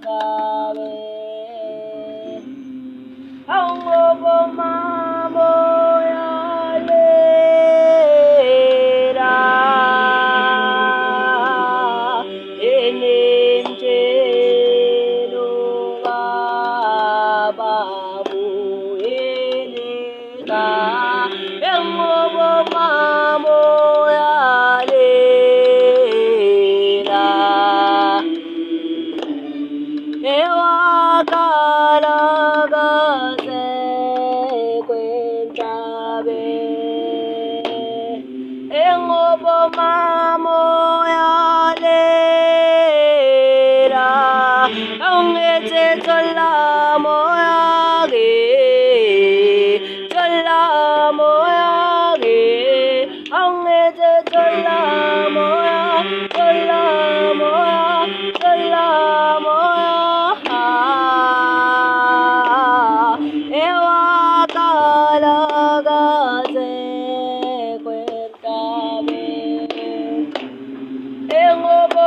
cuéntame. Aungo mamo yalera enenjeno babu eneka aungo mamo yalera Ewakalagase cuéntame. Engobo mamo yalera aungete tola moyage aungete tola moya Ewakalagase cuéntame. Engobo